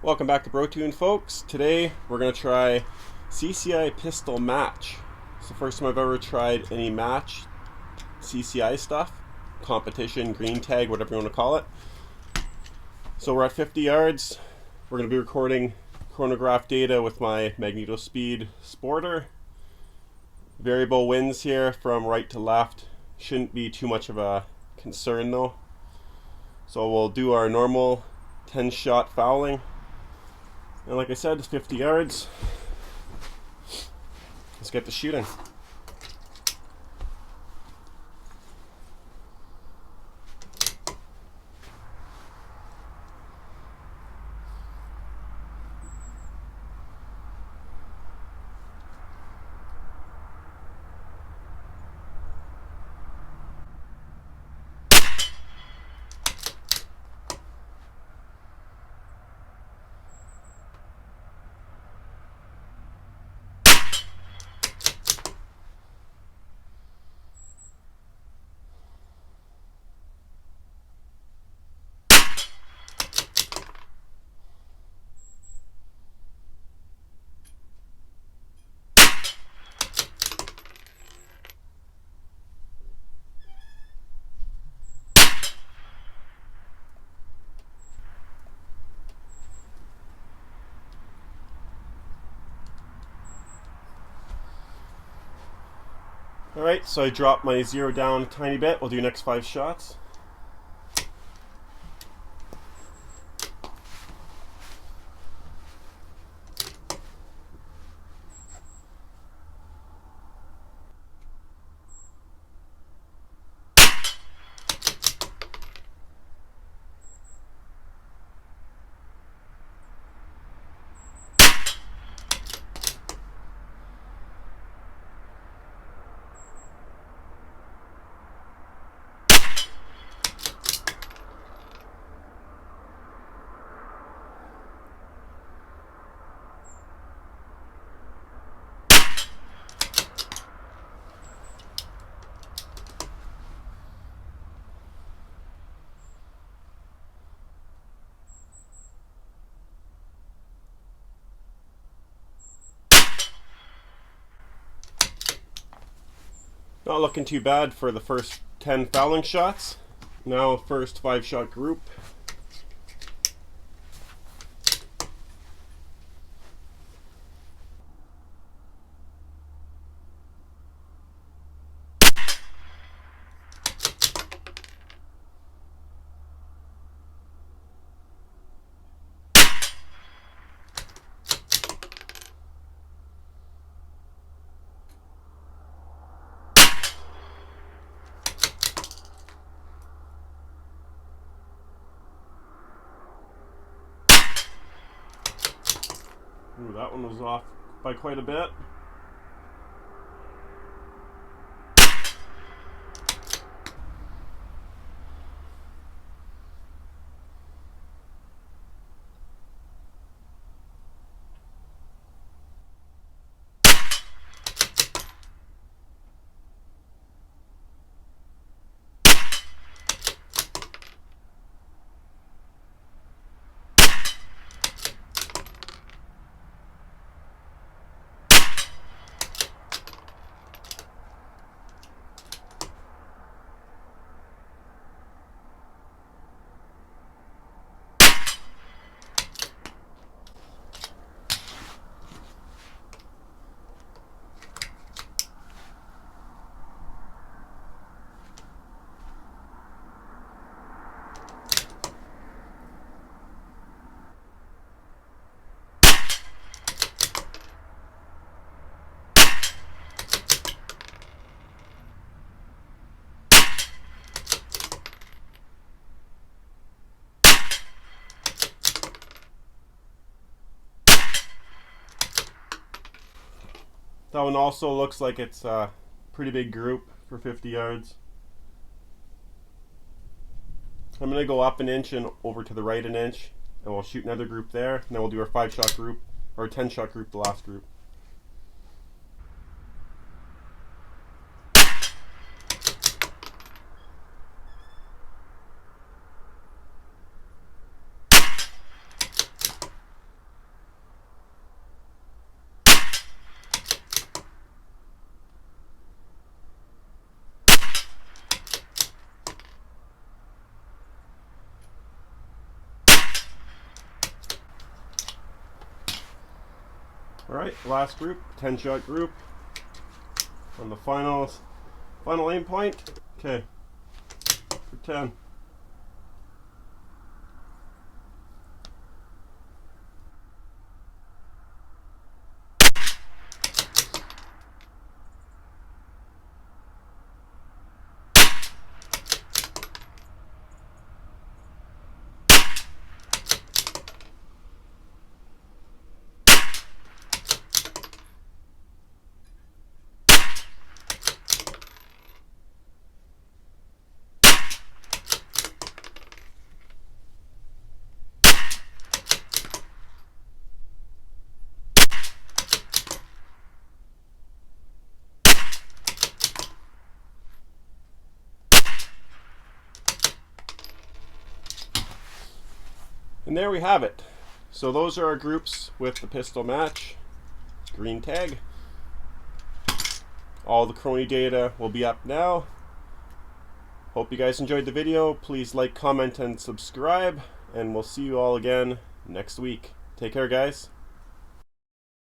Welcome back to Brotuned, folks. Today we're going to try CCi Pistol Match. It's the first time I've ever tried any match CCi stuff, competition, green tag, whatever you want to call it. So we're at 50 yards. We're going to be recording chronograph data with my magneto speed sporter. Variable winds here from right to left. Shouldn't be too much of a concern though. So we'll do our normal 10-shot fouling. And like I said, it's 50 yards. Let's get to shooting. Alright, so I dropped my zero down a tiny bit. We'll do next 5 shots. Not looking too bad for the first 10 fouling shots. Now first 5-shot group. Ooh, that one was off by quite a bit. That one also looks like it's a pretty big group for 50 yards. I'm going to go up an inch and over to the right an inch, and we'll shoot another group there, and then we'll do our 5-shot group, or 10-shot group, the last group. Alright, last group, 10-shot group. On the final aim point. Okay, for 10. And there we have it. So those are our groups with the pistol match, green tag. All the crony data will be up now. Hope you guys enjoyed the video. Please like, comment, and subscribe. And we'll see you all again next week. Take care, guys.